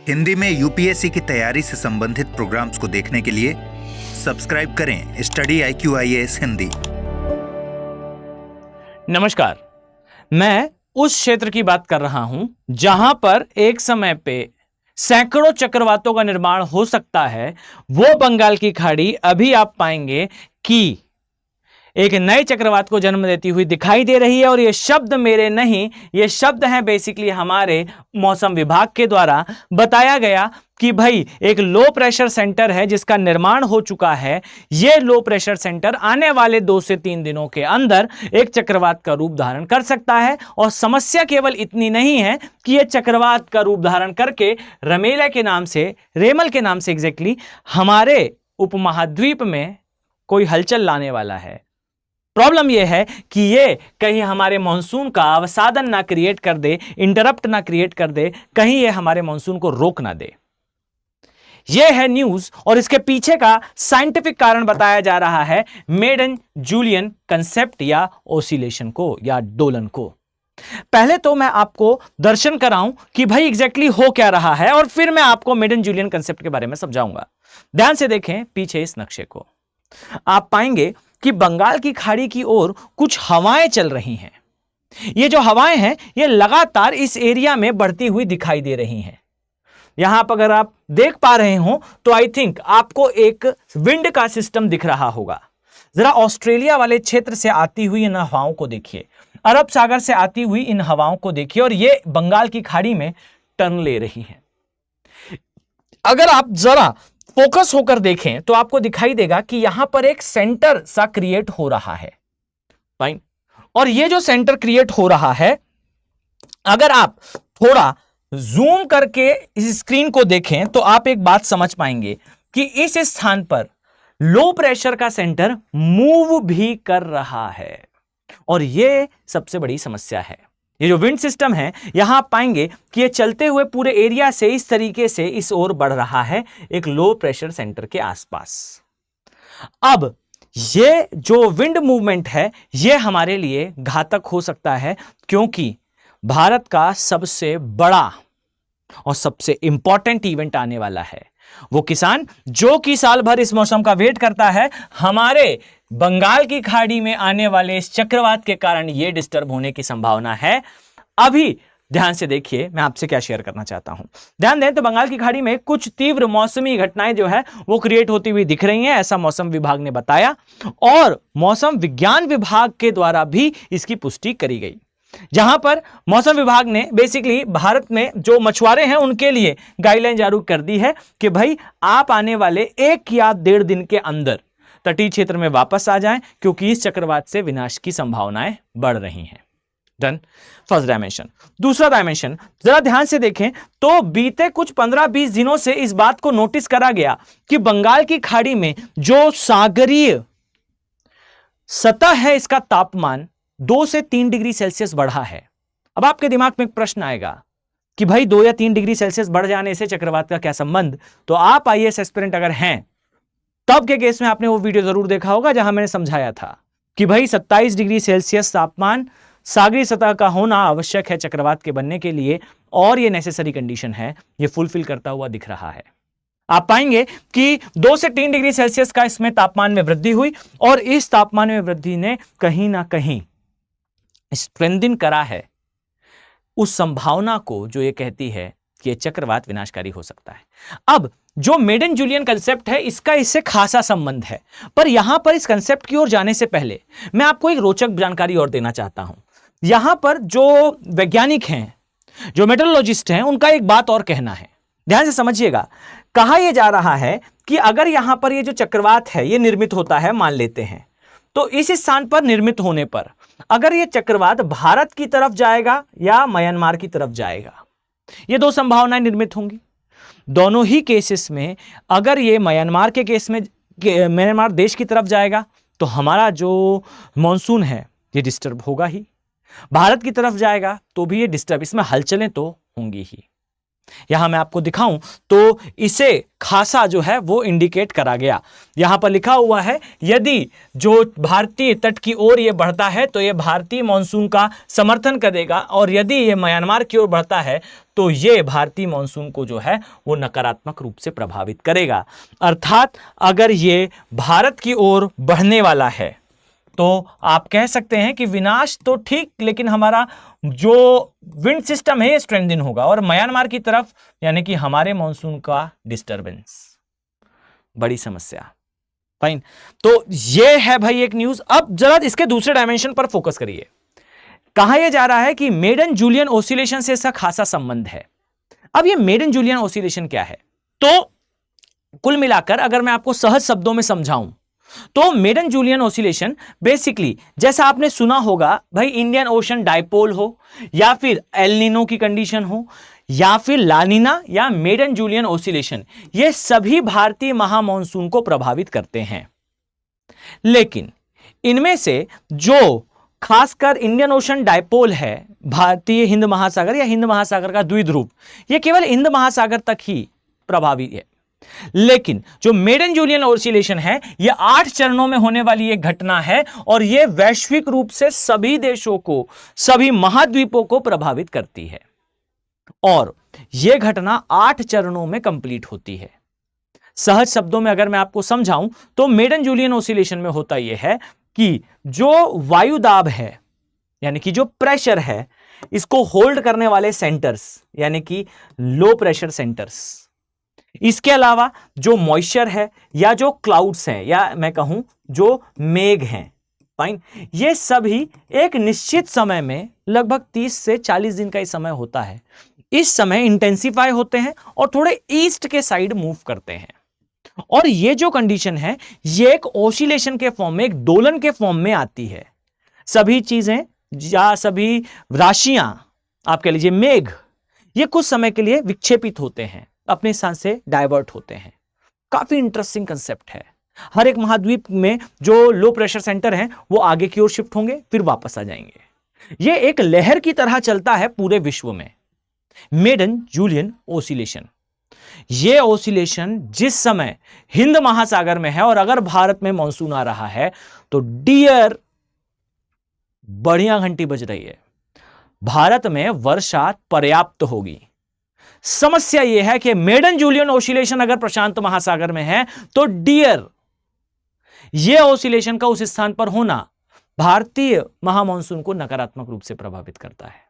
हिंदी में यूपीएससी की तैयारी से संबंधित प्रोग्राम्स को देखने के लिए सब्सक्राइब करें स्टडी IQ IAS हिंदी। नमस्कार, मैं उस क्षेत्र की बात कर रहा हूं जहां पर एक समय पे सैकड़ों चक्रवातों का निर्माण हो सकता है। वो बंगाल की खाड़ी अभी आप पाएंगे कि एक नए चक्रवात को जन्म देती हुई दिखाई दे रही है। और ये शब्द मेरे नहीं, ये शब्द हैं बेसिकली हमारे मौसम विभाग के द्वारा बताया गया कि भाई एक लो प्रेशर सेंटर है जिसका निर्माण हो चुका है। ये लो प्रेशर सेंटर आने वाले 2 से 3 दिनों के अंदर एक चक्रवात का रूप धारण कर सकता है। और समस्या केवल इतनी नहीं है कि यह चक्रवात का रूप धारण करके रेमल के नाम से एग्जैक्टली हमारे उपमहाद्वीप में कोई हलचल लाने वाला है। प्रॉब्लम यह है कि ये कहीं हमारे मॉनसून का अवसादन ना क्रिएट कर दे, इंटरप्ट ना क्रिएट कर दे, कहीं ये हमारे मॉनसून को रोक ना दे। यह है न्यूज और इसके पीछे का साइंटिफिक कारण बताया जा रहा है मेडन जूलियन कंसेप्ट या ओसिलेशन को या दोलन को। पहले तो मैं आपको दर्शन कराऊं कि भाई एग्जैक्टली हो क्या रहा है और फिर मैं आपको मेडन जूलियन कंसेप्ट के बारे में समझाऊंगा। ध्यान से देखें पीछे इस नक्शे को। आप पाएंगे कि बंगाल की खाड़ी की ओर कुछ हवाएं चल रही हैं। ये जो हवाएं हैं ये लगातार इस एरिया में बढ़ती हुई दिखाई दे रही हैं। यहां पर अगर आप देख पा रहे हो तो आई थिंक आपको एक विंड का सिस्टम दिख रहा होगा। जरा ऑस्ट्रेलिया वाले क्षेत्र से आती हुई इन हवाओं को देखिए, अरब सागर से आती हुई इन हवाओं को देखिए और ये बंगाल की खाड़ी में टर्न ले रही हैं। अगर आप जरा फोकस होकर देखें तो आपको दिखाई देगा कि यहां पर एक सेंटर सा क्रिएट हो रहा है। फाइन। और ये जो सेंटर क्रिएट हो रहा है, अगर आप थोड़ा जूम करके इस स्क्रीन को देखें तो आप एक बात समझ पाएंगे कि इस स्थान पर लो प्रेशर का सेंटर मूव भी कर रहा है। और यह सबसे बड़ी समस्या है। ये जो विंड सिस्टम है यहां आप पाएंगे कि ये चलते हुए पूरे एरिया से इस तरीके से इस ओर बढ़ रहा है एक लो प्रेशर सेंटर के आसपास। अब ये जो विंड मूवमेंट है ये हमारे लिए घातक हो सकता है, क्योंकि भारत का सबसे बड़ा और सबसे इंपॉर्टेंट इवेंट आने वाला है। वो किसान जो कि साल भर इस मौसम का वेट करता है, हमारे बंगाल की खाड़ी में आने वाले इस चक्रवात के कारण यह डिस्टर्ब होने की संभावना है। अभी ध्यान से देखिए मैं आपसे क्या शेयर करना चाहता हूं। ध्यान दें तो बंगाल की खाड़ी में कुछ तीव्र मौसमी घटनाएं जो है वो क्रिएट होती हुई दिख रही हैं, ऐसा मौसम विभाग ने बताया और मौसम विज्ञान विभाग के द्वारा भी इसकी पुष्टि करी गई। जहां पर मौसम विभाग ने बेसिकली भारत में जो मछुआरे हैं उनके लिए गाइडलाइन जारी कर दी है कि भाई आप आने वाले 1 या 1.5 दिन के अंदर तटीय क्षेत्र में वापस आ जाएं, क्योंकि इस चक्रवात से विनाश की संभावनाएं बढ़ रही हैं। डन। First dimension. दूसरा डायमेंशन जरा ध्यान से देखें तो बीते कुछ 15-20 दिनों से इस बात को नोटिस करा गया कि बंगाल की खाड़ी में जो सागरीय सतह है इसका तापमान 2 से 3 डिग्री सेल्सियस बढ़ा है। अब आपके दिमाग में एक प्रश्न आएगा कि भाई 2 या 3 डिग्री सेल्सियस बढ़ जाने से चक्रवात का क्या संबंध। तो आप IAS एस्पिरेंट अगर हैं तब के केस में आपने वो वीडियो जरूर देखा होगा जहां मैंने समझाया था कि भाई 27 डिग्री सेल्सियस तापमान सागरीय सतह का होना आवश्यक है चक्रवात के बनने के लिए, और ये नेसेसरी कंडीशन है, ये फुलफिल करता हुआ दिख रहा है। आप पाएंगे कि 2 से 3 डिग्री सेल्सियस का इसमें तापमान में वृद्धि हुई और इस तापमान में वृद्धि ने कहीं ना कहीं स्ट्रेंथन करा है उस संभावना को जो ये कहती है कि ये चक्रवात विनाशकारी हो सकता है। अब जो मेडन जूलियन कंसेप्ट है इसका इससे खासा संबंध है, पर यहां पर इस कंसेप्ट की ओर जाने से पहले मैं आपको एक रोचक जानकारी और देना चाहता हूं। यहां पर जो वैज्ञानिक हैं, जो मेट्रोलॉजिस्ट हैं, उनका एक बात और कहना है। ध्यान से समझिएगा। कहा यह जा रहा है कि अगर यहां पर ये जो चक्रवात है ये निर्मित होता है, मान लेते हैं, तो इस स्थान पर निर्मित होने पर अगर ये चक्रवात भारत की तरफ जाएगा या म्यांमार की तरफ जाएगा, ये 2 संभावनाएं निर्मित होंगी। दोनों ही केसेस में अगर ये म्यांमार के केस में म्यांमार देश की तरफ जाएगा तो हमारा जो मॉनसून है ये डिस्टर्ब होगा ही। भारत की तरफ जाएगा तो भी ये डिस्टर्ब, इसमें हलचलें तो होंगी ही। यहां मैं आपको दिखाऊं तो इसे खासा जो है वो इंडिकेट करा गया। यहां पर लिखा हुआ है यदि जो भारतीय तट की ओर ये बढ़ता है तो ये भारतीय मॉनसून का समर्थन करेगा, और यदि ये म्यांमार की ओर बढ़ता है तो ये भारतीय मॉनसून को जो है वो नकारात्मक रूप से प्रभावित करेगा। अर्थात अगर ये भारत की ओर बढ़ने वाला है तो आप कह सकते हैं कि विनाश तो ठीक, लेकिन हमारा जो विंड सिस्टम है ये स्ट्रेंथन होगा, और म्यांमार की तरफ यानी कि हमारे मॉनसून का डिस्टरबेंस, बड़ी समस्या। फाइन, तो ये है भाई एक न्यूज। अब जरा इसके दूसरे डायमेंशन पर फोकस करिए। कहा यह जा रहा है कि मेडन जूलियन ऑसिलेशन से इसका खासा संबंध है। अब ये मेडन जूलियन ऑसिलेशन क्या है? तो कुल मिलाकर अगर मैं आपको सहज शब्दों में समझाऊं तो मेडन जूलियन ऑसिलेशन बेसिकली जैसा आपने सुना होगा भाई, इंडियन ओशन डाइपोल हो या फिर एल नीनो की कंडीशन हो या फिर लानिना या मेडन जूलियन ऑसिलेशन, ये सभी भारतीय महामॉनसून को प्रभावित करते हैं। लेकिन इनमें से जो खासकर इंडियन ओशन डाइपोल है, भारतीय हिंद महासागर या हिंद महासागर का द्विध्रुव, यह केवल हिंद महासागर तक ही प्रभावी है। लेकिन जो मेडन जूलियन ऑसिलेशन है यह 8 चरणों में होने वाली एक घटना है, और यह वैश्विक रूप से सभी देशों को, सभी महाद्वीपों को प्रभावित करती है, और यह घटना 8 चरणों में कंप्लीट होती है। सहज शब्दों में अगर मैं आपको समझाऊं तो मेडन जूलियन ऑसिलेशन में होता यह है कि जो वायुदाब है यानी कि जो प्रेशर है, इसको होल्ड करने वाले सेंटर्स यानी कि लो प्रेशर सेंटर्स, इसके अलावा जो मॉइस्चर है या जो क्लाउड्स हैं या मैं कहूं जो मेघ हैं, फाइन, ये सभी एक निश्चित समय में लगभग 30 से 40 दिन का ही समय होता है, इस समय इंटेंसिफाई होते हैं और थोड़े ईस्ट के साइड मूव करते हैं। और ये जो कंडीशन है ये एक ऑसिलेशन के फॉर्म में, एक दोलन के फॉर्म में आती है। सभी चीजें या सभी राशियां, आप कह लीजिए मेघ, ये कुछ समय के लिए विक्षेपित होते हैं, अपने स्थान से डाइवर्ट होते हैं। काफी इंटरेस्टिंग कंसेप्ट है। हर एक महाद्वीप में जो लो प्रेशर सेंटर हैं वो आगे की ओर शिफ्ट होंगे फिर वापस आ जाएंगे। ये एक लहर की तरह चलता है पूरे विश्व में। मेडन जूलियन ऑसिलेशन, ये ऑसिलेशन जिस समय हिंद महासागर में है और अगर भारत में मॉनसून आ रहा है तो डियर बढ़िया घंटी बज रही है, भारत में वर्षा पर्याप्त होगी। समस्या यह है कि मेडन जूलियन ऑसिलेशन अगर प्रशांत महासागर में है तो डियर, यह ऑसिलेशन का उस स्थान पर होना भारतीय महामॉनसून को नकारात्मक रूप से प्रभावित करता है।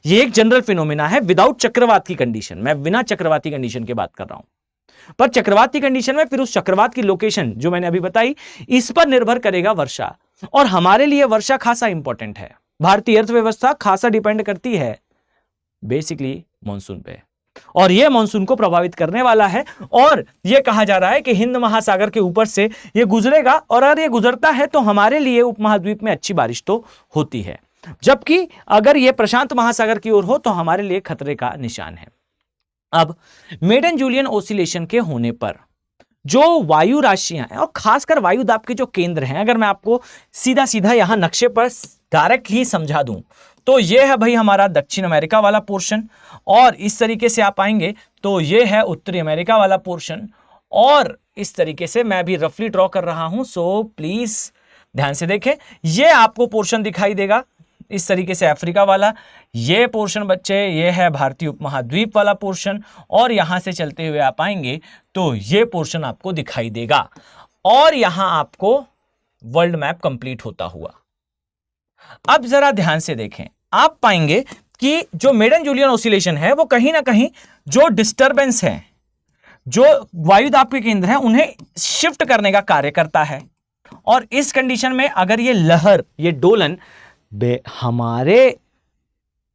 यह एक जनरल फिनोमिना है विदाउट चक्रवात की कंडीशन। मैं बिना चक्रवाती कंडीशन की बात कर रहा हूं, पर चक्रवात की कंडीशन में फिर उस चक्रवात की लोकेशन जो मैंने अभी बताई, इस पर निर्भर करेगा वर्षा। और हमारे लिए वर्षा खासा इंपॉर्टेंट है। भारतीय अर्थव्यवस्था खासा डिपेंड करती है बेसिकली मॉनसून पे, और यह मॉनसून को प्रभावित करने वाला है। और यह कहा जा रहा है कि हिंद महासागर के ऊपर से यह गुजरेगा, और अगर यह गुजरता है तो हमारे लिए उपमहाद्वीप में अच्छी बारिश तो होती है, जबकि अगर यह प्रशांत महासागर की ओर हो तो हमारे लिए खतरे का निशान है। अब मेडन जूलियन ऑसिलेशन के होने पर जो वायु राशियां हैं और खासकर वायु दाब के जो केंद्र हैं, अगर मैं आपको सीधा सीधा यहां नक्शे पर डायरेक्ट ही समझा दूं तो यह है भाई हमारा दक्षिण अमेरिका वाला पोर्शन, और इस तरीके से आप आएंगे तो यह है उत्तरी अमेरिका वाला पोर्शन, और इस तरीके से मैं भी रफली ड्रॉ कर रहा हूं, सो प्लीज ध्यान से देखें। यह आपको पोर्शन दिखाई देगा इस तरीके से अफ्रीका वाला, ये पोर्शन बच्चे ये है भारतीय उपमहाद्वीप वाला पोर्शन, और यहां से चलते हुए आप आएंगे तो ये पोर्शन आपको दिखाई देगा, और यहां आपको वर्ल्ड मैप कंप्लीट होता हुआ। अब जरा ध्यान से देखें, आप पाएंगे कि जो मेडन जूलियन ऑसिलेशन है वो कहीं ना कहीं जो डिस्टरबेंस है, जो वायुदाब के केंद्र हैं, उन्हें शिफ्ट करने का कार्य करता है। और इस कंडीशन में अगर ये लहर, ये दोलन हमारे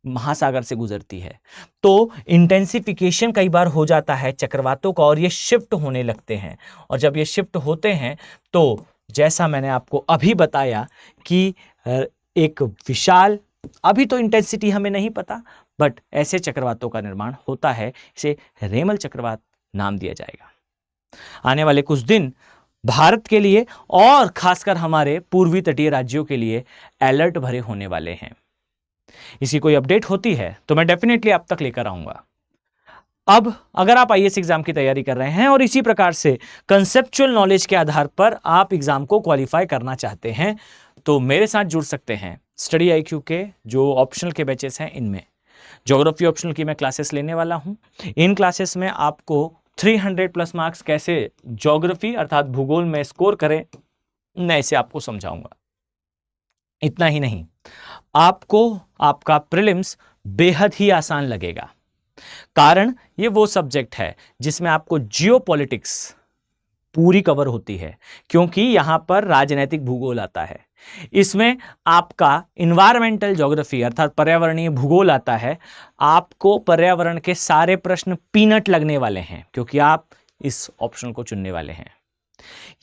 महासागर से गुजरती है तो इंटेंसिफिकेशन कई बार हो जाता है चक्रवातों का, और ये शिफ्ट होने लगते हैं। और जब ये शिफ्ट होते हैं तो जैसा मैंने आपको अभी बताया कि एक विशाल, अभी तो इंटेंसिटी हमें नहीं पता, बट ऐसे चक्रवातों का निर्माण होता है। इसे रेमल चक्रवात नाम दिया जाएगा। आने वाले कुछ दिन भारत के लिए और खासकर हमारे पूर्वी तटीय राज्यों के लिए अलर्ट भरे होने वाले हैं। इसी कोई अपडेट होती है तो मैं डेफिनेटली आप तक लेकर आऊंगा। अब अगर आप आईएएस एग्जाम की तैयारी कर रहे हैं और इसी प्रकार से कंसेप्चुअल नॉलेज के आधार पर आप एग्जाम को क्वालिफाई करना चाहते हैं तो मेरे साथ जुड़ सकते हैं स्टडी आईक्यू के जो ऑप्शनल के बैचेस हैं इनमें। ज्योग्राफी ऑप्शनल की मैं क्लासेस लेने वाला हूं। इन क्लासेस में आपको 300 प्लस मार्क्स कैसे ज्योग्राफी अर्थात भूगोल में स्कोर करें मैं इसे आपको समझाऊंगा। इतना ही नहीं, आपको आपका प्रीलिम्स बेहद ही आसान लगेगा, कारण ये वो सब्जेक्ट है जिसमें आपको जियोपॉलिटिक्स पूरी कवर होती है, क्योंकि यहां पर राजनीतिक भूगोल आता है। इसमें आपका इन्वायरमेंटल ज्योग्राफी अर्थात पर्यावरणीय भूगोल आता है। आपको पर्यावरण के सारे प्रश्न पीनट लगने वाले हैं क्योंकि आप इस ऑप्शन को चुनने वाले हैं।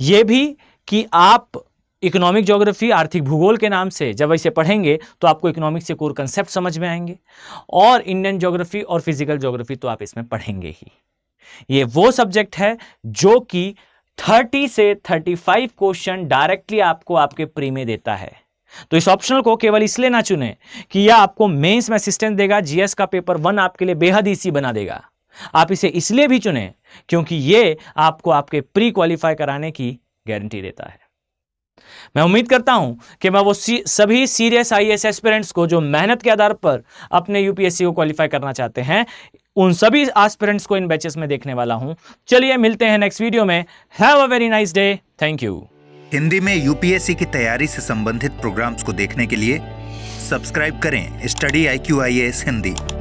यह भी कि आप इकोनॉमिक ज्योग्राफी आर्थिक भूगोल के नाम से जब इसे पढ़ेंगे तो आपको इकोनॉमिक्स के कोर कंसेप्ट समझ में आएंगे, और इंडियन ज्योग्राफी और फिजिकल ज्योग्राफी तो आप इसमें पढ़ेंगे ही। ये वो सब्जेक्ट है जो कि 30 से 35 क्वेश्चन डायरेक्टली आपको आपके प्री में देता है। तो इस ऑप्शनल को केवल इसलिए ना चुने कि यह आपको मेंस में असिस्टेंस देगा, जीएस का पेपर 1 आपके लिए बेहद ईजी बना देगा। आप इसे इसलिए भी चुने क्योंकि यह आपको आपके प्री क्वालिफाई कराने की गारंटी देता है। मैं उम्मीद करता हूं कि मैं वो सभी सीरियस आईएएस एस्पिरेंट्स को जो मेहनत के आधार पर अपने यूपीएससी को क्वालिफाई करना चाहते हैं, उन सभी एस्पिरेंट्स को इन बैचेस में देखने वाला हूं। चलिए मिलते हैं नेक्स्ट वीडियो में। Have a very nice day. Thank you. Hindi में यूपीएससी की तैयारी से संबंधित प्रोग्राम्स को देखने के लिए सब्सक्राइब करें स्टडी IQ IAS हिंदी।